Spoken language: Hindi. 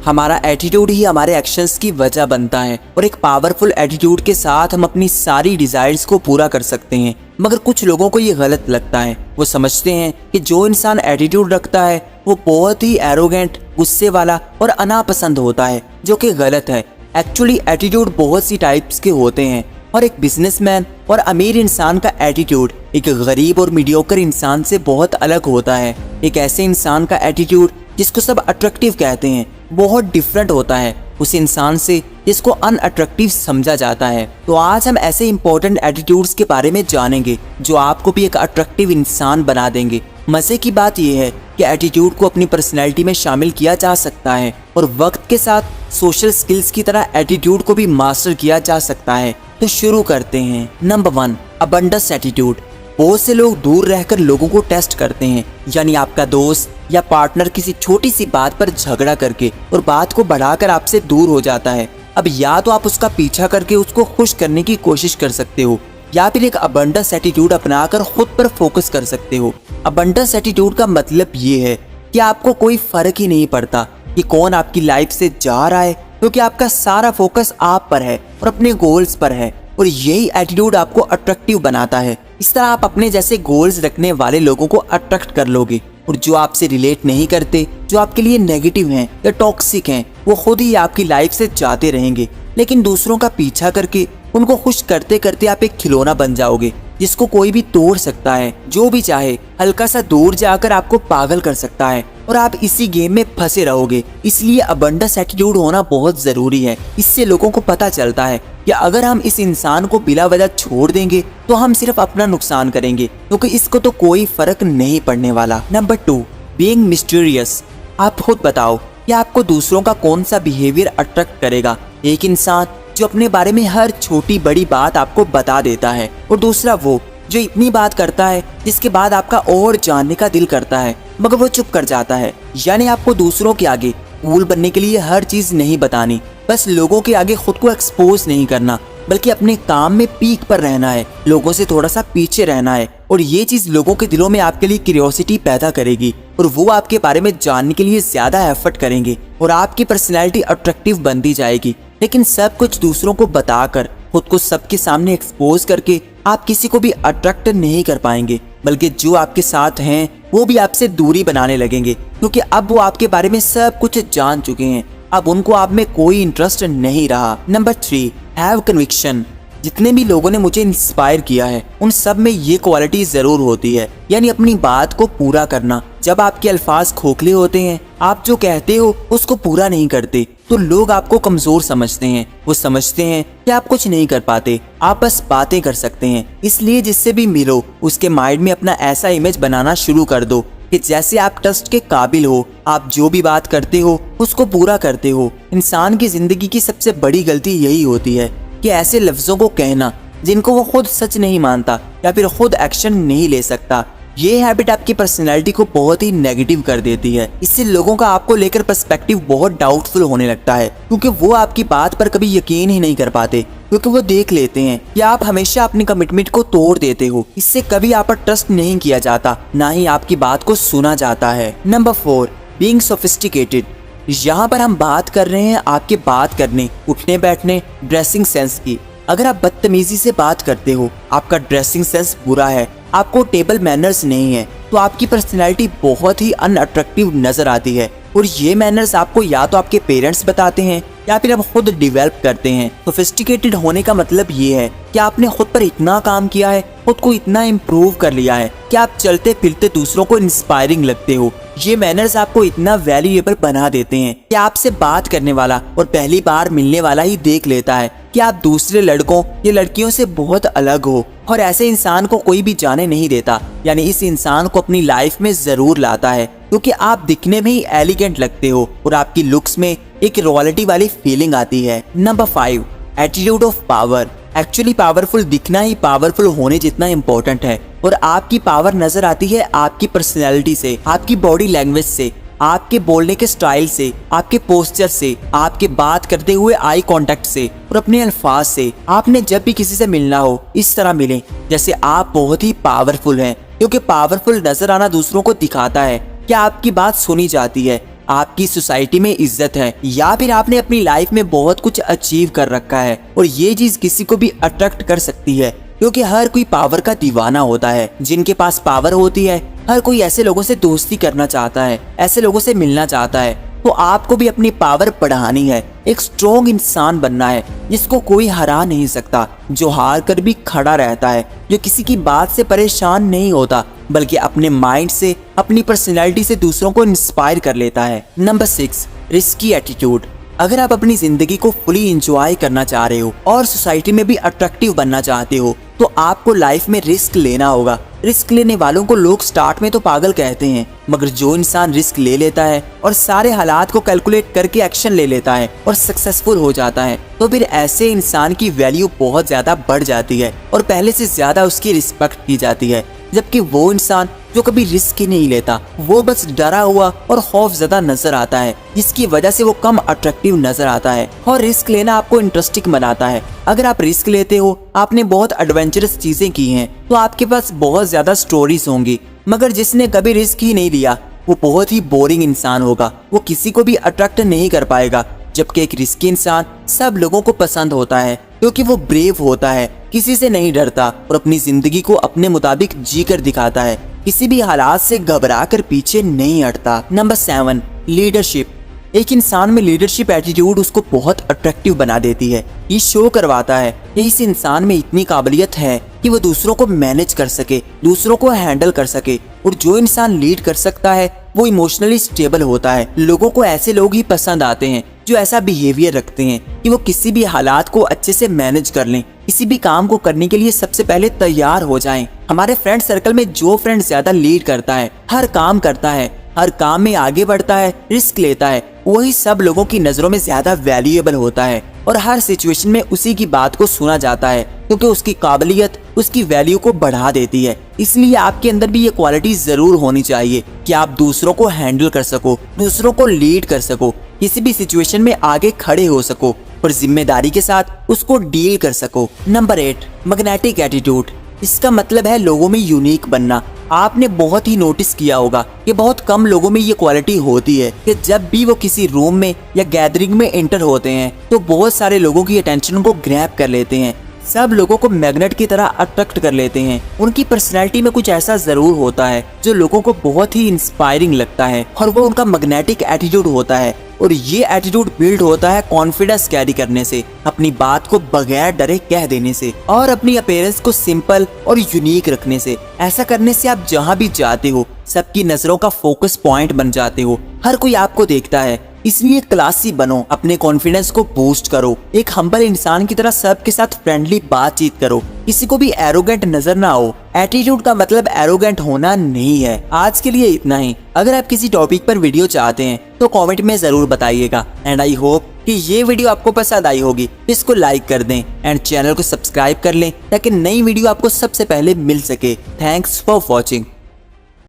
हमारा एटीट्यूड ही हमारे एक्शंस की वजह बनता है और एक पावरफुल एटीट्यूड के साथ हम अपनी सारी डिजायर्स को पूरा कर सकते हैं। मगर कुछ लोगों को ये गलत लगता है। वो समझते हैं कि जो इंसान एटीट्यूड रखता है वो बहुत ही एरोगेंट, गुस्से वाला और अनापसंद होता है, जो कि गलत है। एक्चुअली एटीट्यूड बहुत सी टाइप्स के होते हैं और एक बिजनेसमैन और अमीर इंसान का एटीट्यूड एक गरीब और मीडियोकर इंसान से बहुत अलग होता है। एक ऐसे इंसान का एटीट्यूड जिसको सब अट्रैक्टिव कहते हैं बहुत डिफरेंट होता है उस इंसान से जिसको अनअट्रैक्टिव समझा जाता है। तो आज हम ऐसे इंपॉर्टेंट एटीट्यूड्स के बारे में जानेंगे जो आपको भी एक अट्रैक्टिव इंसान बना देंगे। मजे की बात यह है कि एटीट्यूड को अपनी पर्सनैलिटी में शामिल किया जा सकता है और वक्त के साथ सोशल स्किल्स की तरह एटीट्यूड को भी मास्टर किया जा सकता है। तो शुरू करते हैं। Number 1, abundance attitude. बहुत से लोग दूर रहकर लोगों को टेस्ट करते हैं, यानी आपका दोस्त या पार्टनर किसी छोटी सी बात पर झगड़ा करके और बात को बढ़ाकर आपसे दूर हो जाता है। अब या तो आप उसका पीछा करके उसको खुश करने की कोशिश कर सकते हो या फिर एक अबंडस एटीट्यूड अपनाकर खुद पर फोकस कर सकते हो। अबंडस एटीट्यूड का मतलब ये है कि आपको कोई फर्क ही नहीं पड़ता कि कौन आपकी लाइफ से जा रहा है, क्योंकि आपका सारा फोकस आप पर है और अपने गोल्स पर है और यही एटीट्यूड आपको अट्रैक्टिव बनाता है। इस तरह आप अपने जैसे गोल्स रखने वाले लोगों को अट्रैक्ट कर लोगे और जो आपसे रिलेट नहीं करते, जो आपके लिए नेगेटिव हैं या टॉक्सिक हैं, वो खुद ही आपकी लाइफ से जाते रहेंगे। लेकिन दूसरों का पीछा करके उनको खुश करते करते आप एक खिलौना बन जाओगे जिसको कोई भी तोड़ सकता है। जो भी चाहे हल्का सा दूर जाकर आपको पागल कर सकता है और आप इसी गेम में फंसे रहोगे। इसलिए अबंडस एटीट्यूड होना बहुत जरूरी है। इससे लोगों को पता चलता है कि अगर हम इस इंसान को बिला वजह छोड़ देंगे तो हम सिर्फ अपना नुकसान करेंगे, क्योंकि इसको तो कोई फर्क नहीं पड़ने वाला। Number 2, being mysterious. आप खुद बताओ कि आपको दूसरों का कौन सा बिहेवियर अट्रैक्ट करेगा। एक इंसान जो अपने बारे में हर छोटी बड़ी बात आपको बता देता है और दूसरा वो जो इतनी बात करता है जिसके बाद आपका और जानने का दिल करता है मगर वो चुप कर जाता है। यानी आपको दूसरों के आगे कूल बनने के लिए हर चीज नहीं बतानी, बस लोगों के आगे खुद को एक्सपोज नहीं करना, बल्कि अपने काम में पीक पर रहना है, लोगों से थोड़ा सा पीछे रहना है। और ये चीज लोगों के दिलों में आपके लिए क्यूरियोसिटी पैदा करेगी और वो आपके बारे में जानने के लिए ज्यादा एफर्ट करेंगे और आपकी पर्सनैलिटी अट्रैक्टिव बनती जाएगी। लेकिन सब कुछ दूसरों को बताकर, खुद को सबके सामने एक्सपोज करके आप किसी को भी अट्रैक्ट नहीं कर पाएंगे, बल्कि जो आपके साथ हैं वो भी आपसे दूरी बनाने लगेंगे, क्योंकि अब वो आपके बारे में सब कुछ जान चुके हैं। अब उनको आप में कोई इंटरेस्ट नहीं रहा। Number 3, have conviction. जितने भी लोगों ने मुझे इंस्पायर किया है उन सब में ये क्वालिटी जरूर होती है, यानी अपनी बात को पूरा करना। जब आपके अल्फाज खोखले होते हैं, आप जो कहते हो उसको पूरा नहीं करते, तो लोग आपको कमजोर समझते हैं। वो समझते हैं कि आप कुछ नहीं कर पाते, आप बस बातें कर सकते हैं। इसलिए जिससे भी मिलो उसके माइंड में अपना ऐसा इमेज बनाना शुरू कर दो कि जैसे आप ट्रस्ट के काबिल हो, आप जो भी बात करते हो उसको पूरा करते हो। इंसान की जिंदगी की सबसे बड़ी गलती यही होती है कि ऐसे लफ्जों को कहना जिनको वो खुद सच नहीं मानता या फिर खुद एक्शन नहीं ले सकता। ये हैबिट आपकी पर्सनैलिटी को बहुत ही नेगेटिव कर देती है। इससे लोगों का आपको लेकर पर्सपेक्टिव बहुत डाउटफुल होने लगता है, क्योंकि वो आपकी बात पर कभी यकीन ही नहीं कर पाते, क्योंकि वो देख लेते हैं कि आप हमेशा अपनी कमिटमेंट को तोड़ देते हो। इससे कभी आप पर ट्रस्ट नहीं किया जाता, ना ही आपकी बात को सुना जाता है। Number 4, being sophisticated. यहाँ पर हम बात कर रहे हैं आपके बात करने, उठने बैठने, ड्रेसिंग सेंस की। अगर आप बदतमीजी से बात करते हो, आपका ड्रेसिंग सेंस बुरा है, आपको टेबल मैनर्स नहीं है, तो आपकी पर्सनैलिटी बहुत ही अनअट्रैक्टिव नजर आती है। और ये मैनर्स आपको या तो आपके पेरेंट्स बताते हैं या फिर आप खुद डेवलप करते हैं। सोफिस्टिकेटेड होने का मतलब ये है कि आपने खुद पर इतना काम किया है, खुद को इतना इम्प्रूव कर लिया है कि आप चलते फिरते दूसरों को इंस्पायरिंग लगते हो। ये मैनर्स आपको इतना वैल्यूएबल बना देते हैं कि आपसे बात करने वाला और पहली बार मिलने वाला ही देख लेता है कि आप दूसरे लड़कों या लड़कियों से बहुत अलग हो। और ऐसे इंसान को कोई भी जाने नहीं देता, यानी इस इंसान को अपनी लाइफ में जरूर लाता है, क्योंकि आप दिखने में ही एलिगेंट लगते हो और आपकी लुक्स में एक रॉयल्टी वाली फीलिंग आती है। Number 5, attitude of power. Actually powerful दिखना ही पावरफुल होने जितना इम्पोर्टेंट है और आपकी पावर नजर आती है आपकी पर्सनैलिटी से, आपकी बॉडी लैंग्वेज से, आपके बोलने के स्टाइल से, आपके पोस्चर से, आपके बात करते हुए आई कांटेक्ट से और अपने अल्फाज से। आपने जब भी किसी से मिलना हो इस तरह मिलें जैसे आप बहुत ही पावरफुल हैं, क्योंकि पावरफुल नजर आना दूसरों को दिखाता है कि आपकी बात सुनी जाती है, आपकी सोसाइटी में इज्जत है, या फिर आपने अपनी लाइफ में बहुत कुछ अचीव कर रखा है। और ये चीज किसी को भी अट्रैक्ट कर सकती है, क्योंकि हर कोई पावर का दीवाना होता है। जिनके पास पावर होती है, हर कोई ऐसे लोगों से दोस्ती करना चाहता है, ऐसे लोगों से मिलना चाहता है। तो आपको भी अपनी पावर बढ़ानी है, एक स्ट्रॉन्ग इंसान बनना है जिसको कोई हरा नहीं सकता, जो हार कर भी खड़ा रहता है, जो किसी की बात से परेशान नहीं होता, बल्कि अपने माइंड से, अपनी पर्सनैलिटी से दूसरों को इंस्पायर कर लेता है। Number 6, risky attitude. अगर आप अपनी जिंदगी को फुली एंजॉय करना चाह रहे हो और सोसाइटी में भी अट्रैक्टिव बनना चाहते हो, तो आपको लाइफ में रिस्क लेना होगा। रिस्क लेने वालों को लोग स्टार्ट में तो पागल कहते हैं, मगर जो इंसान रिस्क ले लेता है और सारे हालात को कैलकुलेट करके एक्शन ले लेता है और सक्सेसफुल हो जाता है, तो फिर ऐसे इंसान की वैल्यू बहुत ज्यादा बढ़ जाती है और पहले से ज्यादा उसकी रिस्पेक्ट की जाती है। जबकि वो इंसान जो कभी रिस्क ही नहीं लेता, वो बस डरा हुआ और खौफजदा नजर आता है, जिसकी वजह से वो कम अट्रैक्टिव नजर आता है। और रिस्क लेना आपको इंटरेस्टिंग बनाता है। अगर आप रिस्क लेते हो, आपने बहुत एडवेंचरस चीजें की हैं, तो आपके पास बहुत ज्यादा स्टोरीज होंगी। मगर जिसने कभी रिस्क ही नहीं लिया, वो बहुत ही बोरिंग इंसान होगा, वो किसी को भी अट्रैक्ट नहीं कर पाएगा। जबकि एक रिस्की इंसान सब लोगों को पसंद होता है, क्योंकि वो ब्रेव होता है, किसी से नहीं डरता और अपनी जिंदगी को अपने मुताबिक जी कर दिखाता है, किसी भी हालात से घबरा कर पीछे नहीं हटता। Number 7, leadership. एक इंसान में लीडरशिप एटीट्यूड उसको बहुत अट्रैक्टिव बना देती है। ये शो करवाता है कि इस इंसान में इतनी काबिलियत है कि वो दूसरों को मैनेज कर सके, दूसरों को हैंडल कर सके। और जो इंसान लीड कर सकता है, वो इमोशनली स्टेबल होता है। लोगों को ऐसे लोग ही पसंद आते हैं जो ऐसा बिहेवियर रखते हैं कि वो किसी भी हालात को अच्छे से मैनेज कर लें, किसी भी काम को करने के लिए सबसे पहले तैयार हो जाएं। हमारे फ्रेंड सर्कल में जो फ्रेंड ज्यादा लीड करता है, हर काम करता है, हर काम में आगे बढ़ता है, रिस्क लेता है, वही सब लोगों की नजरों में ज्यादा वैल्यूएबल होता है और हर सिचुएशन में उसी की बात को सुना जाता है, क्योंकि उसकी काबिलियत उसकी वैल्यू को बढ़ा देती है। इसलिए आपके अंदर भी ये क्वालिटी जरूर होनी चाहिए कि आप दूसरों को हैंडल कर सको, दूसरों को लीड कर सको, किसी भी सिचुएशन में आगे खड़े हो सको और जिम्मेदारी के साथ उसको डील कर सको। Number 8, magnetic attitude. इसका मतलब है लोगों में यूनिक बनना। आपने बहुत ही नोटिस किया होगा कि बहुत कम लोगों में ये क्वालिटी होती है कि जब भी वो किसी रूम में या गैदरिंग में एंटर होते हैं, तो बहुत सारे लोगों की अटेंशन को ग्रैब कर लेते हैं, सब लोगों को मैग्नेट की तरह अट्रैक्ट कर लेते हैं। उनकी पर्सनैलिटी में कुछ ऐसा जरूर होता है जो लोगों को बहुत ही इंस्पायरिंग लगता है, और वो उनका मैग्नेटिक एटीट्यूड होता है। और ये एटीट्यूड बिल्ड होता है कॉन्फिडेंस कैरी करने से, अपनी बात को बगैर डरे कह देने से, और अपनी अपीयरेंस को सिंपल और यूनिक रखने से। ऐसा करने से आप जहाँ भी जाते हो, सबकी नजरों का फोकस पॉइंट बन जाते हो, हर कोई आपको देखता है। इसलिए क्लासी बनो, अपने कॉन्फिडेंस को बूस्ट करो, एक हम्बल इंसान की तरह सबके साथ फ्रेंडली बातचीत करो, किसी को भी एरोगेंट नजर ना हो। एटीट्यूड का मतलब एरोगेंट होना नहीं है। आज के लिए इतना ही। अगर आप किसी टॉपिक पर वीडियो चाहते हैं तो कमेंट में जरूर बताइएगा। एंड आई होप कि ये वीडियो आपको पसंद आई होगी। इसको लाइक कर दें एंड चैनल को सब्सक्राइब कर लें ताकि नई वीडियो आपको सबसे पहले मिल सके। Thanks for watching.